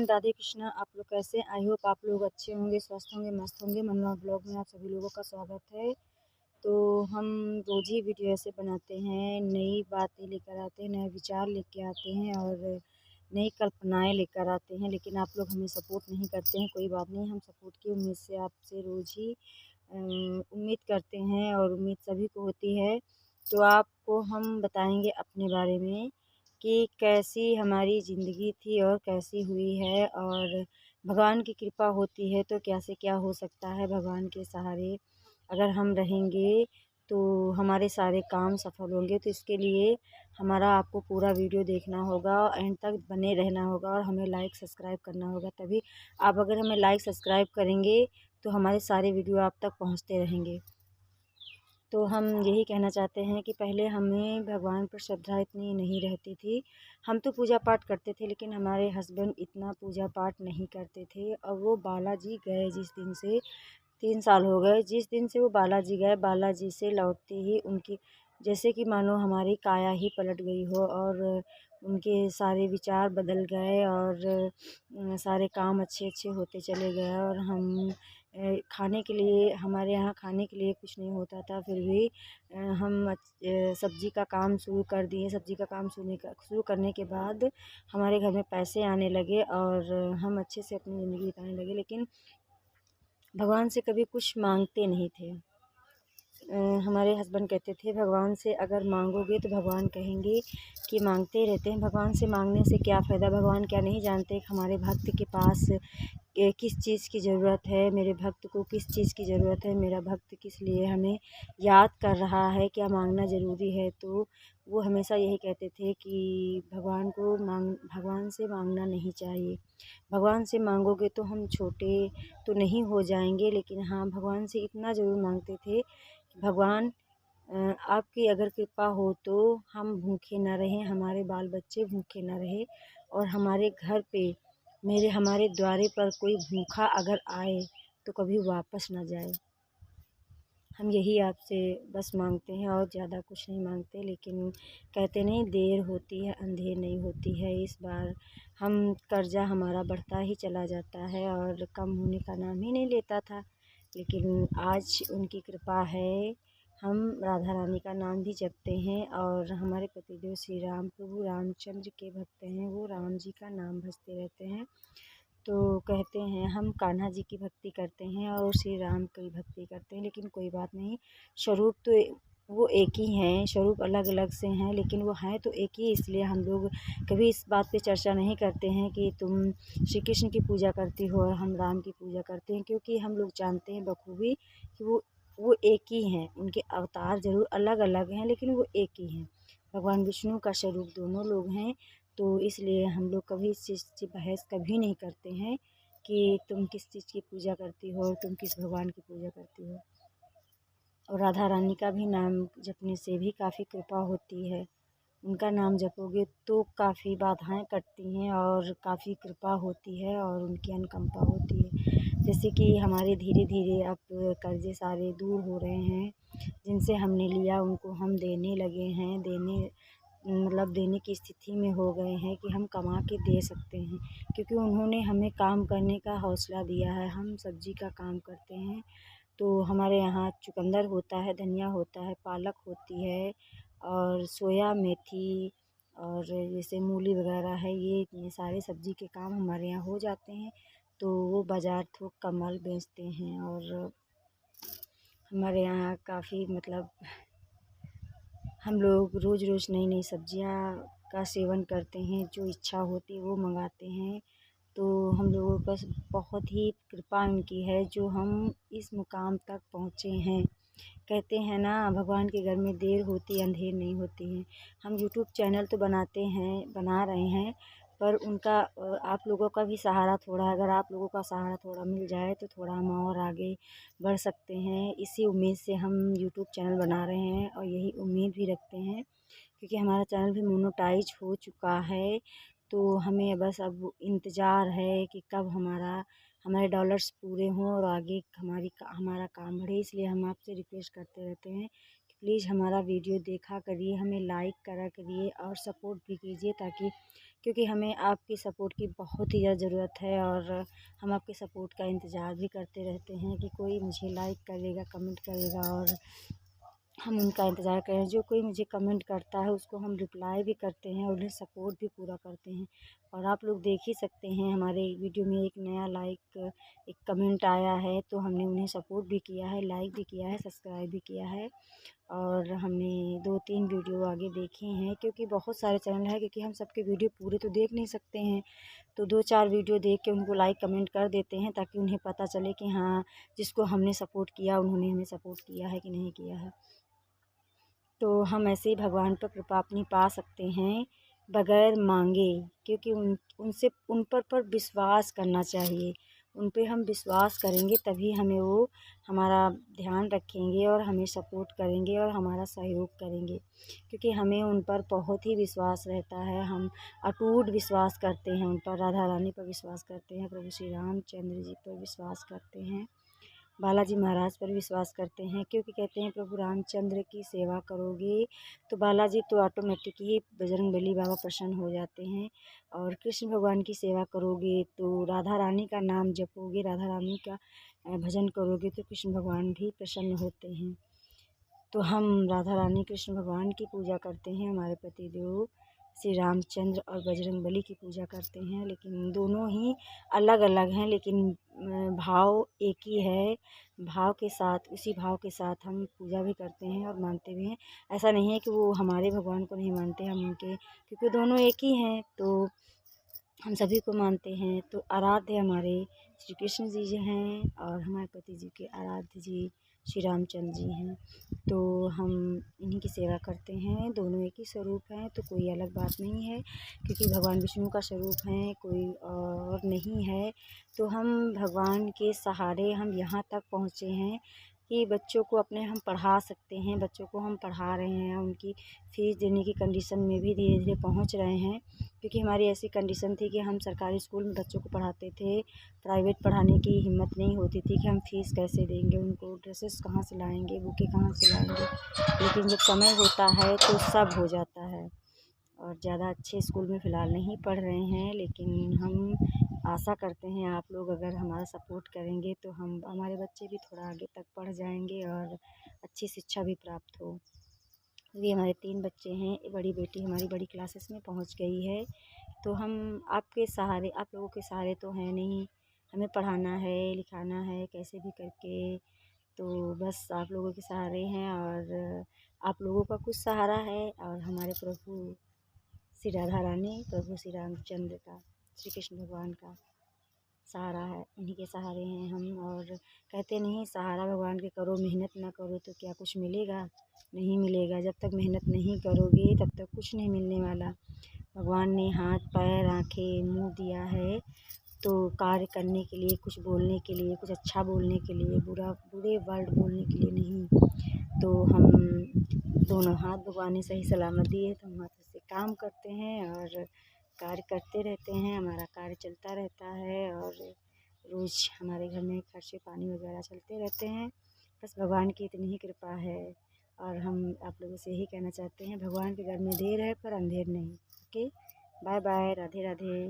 Friend, Radhe Krishna. आप लोग कैसे? आई होप आप लोग अच्छे होंगे, स्वस्थ होंगे, मस्त होंगे। मनवा ब्लॉग में आप सभी लोगों का स्वागत है। तो हम रोज़ ही वीडियो ऐसे बनाते हैं, नई बातें लेकर आते हैं, नए विचार लेके आते हैं और नई कल्पनाएं लेकर आते हैं। लेकिन आप लोग हमें सपोर्ट नहीं करते हैं। कोई बात नहीं, हम सपोर्ट की उम्मीद से आपसे रोज़ ही उम्मीद करते हैं और उम्मीद सभी को होती है। तो आपको हम बताएंगे अपने बारे में कि कैसी हमारी ज़िंदगी थी और कैसी हुई है, और भगवान की कृपा होती है तो क्या से क्या हो सकता है। भगवान के सहारे अगर हम रहेंगे तो हमारे सारे काम सफल होंगे। तो इसके लिए हमारा आपको पूरा वीडियो देखना होगा, एंड तक बने रहना होगा और हमें लाइक सब्सक्राइब करना होगा। तभी आप अगर हमें लाइक सब्सक्राइब करेंगे तो हमारे सारे वीडियो आप तक पहुंचते रहेंगे। तो हम यही कहना चाहते हैं कि पहले हमें भगवान पर श्रद्धा इतनी नहीं रहती थी। हम तो पूजा पाठ करते थे, लेकिन हमारे हस्बैंड इतना पूजा पाठ नहीं करते थे। और वो बालाजी गए जिस दिन से 3 साल हो गए, जिस दिन से वो बालाजी गए, बालाजी से लौटते ही उनकी जैसे कि मानो हमारी काया ही पलट गई हो, और उनके सारे विचार बदल गए और सारे काम अच्छे अच्छे होते चले गए। और हम खाने के लिए, हमारे यहाँ खाने के लिए कुछ नहीं होता था, फिर भी हम सब्ज़ी का काम शुरू कर दिए। सब्ज़ी का काम शुरू करने के बाद हमारे घर में पैसे आने लगे और हम अच्छे से अपनी ज़िंदगी बिताने लगे। लेकिन भगवान से कभी कुछ मांगते नहीं थे। हमारे हस्बैंड कहते थे, भगवान से अगर मांगोगे तो भगवान कहेंगे कि मांगते रहते हैं। भगवान से मांगने से क्या फ़ायदा? भगवान क्या नहीं जानते कि हमारे भक्त के पास किस चीज़ की ज़रूरत है, मेरे भक्त को किस चीज़ की ज़रूरत है, मेरा भक्त किस लिए हमें याद कर रहा है, क्या मांगना ज़रूरी है। तो वो हमेशा यही कहते थे कि भगवान से मांगना नहीं चाहिए। भगवान से मांगोगे तो हम छोटे तो नहीं हो जाएंगे, लेकिन हाँ, भगवान से इतना ज़रूर मांगते थे कि भगवान, आपकी अगर कृपा हो तो हम भूखे ना रहें, हमारे बाल बच्चे भूखे ना रहे, और हमारे घर पे हमारे द्वारे पर कोई भूखा अगर आए तो कभी वापस ना जाए। हम यही आपसे बस मांगते हैं और ज़्यादा कुछ नहीं मांगते। लेकिन कहते नहीं, देर होती है अंधेर नहीं होती है। इस बार हम कर्जा हमारा बढ़ता ही चला जाता है और कम होने का नाम ही नहीं लेता था। लेकिन आज उनकी कृपा है, हम राधा रानी का नाम भी जपते हैं, और हमारे पतिदेव श्री राम प्रभु रामचंद्र के भक्त हैं, वो राम जी का नाम भजते रहते हैं। तो कहते हैं हम कान्हा जी की भक्ति करते हैं और श्री राम की भक्ति करते हैं। लेकिन कोई बात नहीं, स्वरूप तो वो एक ही हैं, स्वरूप अलग अलग से हैं लेकिन वो हैं तो एक ही। इसलिए हम लोग कभी इस बात पे चर्चा नहीं करते हैं कि तुम श्री कृष्ण की पूजा करती हो और हम राम की पूजा करते हैं, क्योंकि हम लोग जानते हैं बखूबी कि वो एक ही हैं। उनके अवतार ज़रूर अलग अलग हैं, लेकिन वो एक ही हैं। भगवान विष्णु का स्वरूप दोनों लोग हैं। तो इसलिए हम लोग कभी इस चीज़ की बहस कभी नहीं करते हैं कि तुम किस चीज़ की पूजा करती हो और तुम किस भगवान की पूजा करती हो। और राधा रानी का भी नाम जपने से भी काफ़ी कृपा होती है। उनका नाम जपोगे तो काफ़ी बाधाएं कटती हैं और काफ़ी कृपा होती है और उनकी अनुकंपा होती है। जैसे कि हमारे धीरे धीरे अब कर्जे सारे दूर हो रहे हैं। जिनसे हमने लिया उनको हम देने लगे हैं, देने की स्थिति में हो गए हैं कि हम कमा के दे सकते हैं, क्योंकि उन्होंने हमें काम करने का हौसला दिया है। हम सब्जी का काम करते हैं, तो हमारे यहाँ चुकंदर होता है, धनिया होता है, पालक होती है, और सोया मेथी, और जैसे मूली वगैरह है, ये इतने सारे सब्जी के काम हमारे यहाँ हो जाते हैं। तो वो बाज़ार थोक का माल बेचते हैं, और हमारे यहाँ काफ़ी हम लोग रोज़ रोज़ नई नई सब्जियां का सेवन करते हैं। जो इच्छा होती है वो मंगाते हैं। तो हम लोगों पर बहुत ही कृपा उनकी है जो हम इस मुकाम तक पहुँचे हैं। कहते हैं ना, भगवान के घर में देर होती अंधेर नहीं होती है। हम यूट्यूब चैनल तो बना रहे हैं, पर उनका आप लोगों का भी सहारा थोड़ा, अगर आप लोगों का सहारा थोड़ा मिल जाए तो थोड़ा हम और आगे बढ़ सकते हैं। इसी उम्मीद से हम यूट्यूब चैनल बना रहे हैं और यही उम्मीद भी रखते हैं, क्योंकि हमारा चैनल भी मोनेटाइज हो चुका है। तो हमें बस अब इंतज़ार है कि कब हमारे डॉलर्स पूरे हों और आगे हमारा काम बढ़े। इसलिए हम आपसे रिक्वेस्ट करते रहते हैं कि प्लीज़ हमारा वीडियो देखा करिए, हमें लाइक करा करिए और सपोर्ट भी कीजिए, ताकि क्योंकि हमें आपकी सपोर्ट की बहुत ही ज़्यादा ज़रूरत है और हम आपके सपोर्ट का इंतज़ार भी करते रहते हैं कि कोई मुझे लाइक करेगा, कमेंट करेगा और हम उनका इंतज़ार करें। जो कोई मुझे कमेंट करता है उसको हम रिप्लाई भी करते हैं और उन्हें सपोर्ट भी पूरा करते हैं। और आप लोग देख ही सकते हैं हमारे वीडियो में एक नया एक कमेंट आया है, तो हमने उन्हें सपोर्ट भी किया है, लाइक भी किया है, सब्सक्राइब भी किया है और हमने 2-3 वीडियो आगे देखे हैं, क्योंकि बहुत सारे चैनल हैं, क्योंकि हम सबके वीडियो पूरे तो देख नहीं सकते हैं। तो 2-4 वीडियो देख के उनको लाइक कमेंट कर देते हैं ताकि उन्हें पता चले कि हाँ, जिसको हमने सपोर्ट किया उन्होंने हमें सपोर्ट किया है कि नहीं किया है। तो हम ऐसे ही भगवान पर कृपा अपनी पा सकते हैं बगैर मांगे, क्योंकि उन पर विश्वास करना चाहिए। उन पे हम विश्वास करेंगे तभी हमें वो हमारा ध्यान रखेंगे और हमें सपोर्ट करेंगे और हमारा सहयोग करेंगे, क्योंकि हमें उन पर बहुत ही विश्वास रहता है। हम अटूट विश्वास करते हैं उन पर, राधा रानी पर विश्वास करते हैं, प्रभु श्री रामचंद्र जी पर विश्वास करते हैं, बालाजी महाराज पर विश्वास करते हैं, क्योंकि कहते हैं प्रभु रामचंद्र की सेवा करोगे तो बालाजी तो ऑटोमेटिक ही बजरंगबली बाबा प्रसन्न हो जाते हैं। और कृष्ण भगवान की सेवा करोगे तो राधा रानी का नाम जपोगे, राधा रानी का भजन करोगे तो कृष्ण भगवान भी प्रसन्न होते हैं। तो हम राधा रानी कृष्ण भगवान की पूजा करते हैं, हमारे पतिदेव श्री रामचंद्र और बजरंगबली की पूजा करते हैं, लेकिन दोनों ही अलग अलग हैं, लेकिन भाव एक ही है। भाव के साथ, उसी भाव के साथ हम पूजा भी करते हैं और मानते भी हैं। ऐसा नहीं है कि वो हमारे भगवान को नहीं मानते, हम उनके, क्योंकि दोनों एक ही हैं तो हम सभी को मानते हैं। तो आराध्य हमारे श्री कृष्ण जी हैं और हमारे पति जी के आराध्य जी श्री रामचंद्र जी हैं। तो हम इन्हीं की सेवा करते हैं, दोनों एक ही स्वरूप हैं, तो कोई अलग बात नहीं है, क्योंकि भगवान विष्णु का स्वरूप हैं, कोई और नहीं है। तो हम भगवान के सहारे हम यहाँ तक पहुँचे हैं कि बच्चों को अपने हम पढ़ा सकते हैं, बच्चों को हम पढ़ा रहे हैं, उनकी फ़ीस देने की कंडीशन में भी धीरे धीरे पहुँच रहे हैं, क्योंकि हमारी ऐसी कंडीशन थी कि हम सरकारी स्कूल में बच्चों को पढ़ाते थे, प्राइवेट पढ़ाने की हिम्मत नहीं होती थी कि हम फ़ीस कैसे देंगे, उनको ड्रेसेस कहाँ से लाएंगे, बुकें कहाँ से लाएंगे। लेकिन जब समय होता है तो सब हो जाता है। और ज़्यादा अच्छे स्कूल में फ़िलहाल नहीं पढ़ रहे हैं, लेकिन हम आशा करते हैं आप लोग अगर हमारा सपोर्ट करेंगे तो हमारे बच्चे भी थोड़ा आगे तक पढ़ जाएंगे और अच्छी शिक्षा भी प्राप्त हो। अभी हमारे 3 बच्चे हैं, बड़ी बेटी हमारी बड़ी क्लासेस में पहुंच गई है। तो हम आपके सहारे, आप लोगों के सहारे तो हैं नहीं, हमें पढ़ाना है, लिखाना है कैसे भी करके, तो बस आप लोगों के सहारे हैं और आप लोगों का कुछ सहारा है और हमारे प्रभु श्री राधा रानी, प्रभु श्री रामचंद्र का, श्री कृष्ण भगवान का सहारा है, इन्हीं के सहारे हैं हम। और कहते नहीं, सहारा भगवान के करो, मेहनत ना करो तो क्या कुछ मिलेगा? नहीं मिलेगा। जब तक मेहनत नहीं करोगे तब तक कुछ नहीं मिलने वाला। भगवान ने हाथ पैर आँखें मुँह दिया है तो कार्य करने के लिए, कुछ बोलने के लिए, कुछ अच्छा बोलने के लिए, बुरे वर्ड बोलने के लिए नहीं। तो हम दोनों हाथ भगवान ने सही सलामत दिए तो हम हाथों से काम करते हैं और कार्य करते रहते हैं, हमारा कार्य चलता रहता है और रोज़ हमारे घर में खर्चे पानी वगैरह चलते रहते हैं। बस भगवान की इतनी ही कृपा है और हम आप लोगों से यही कहना चाहते हैं, भगवान के घर में देर है पर अंधेर नहीं। Okay, bye bye, Radhe Radhe.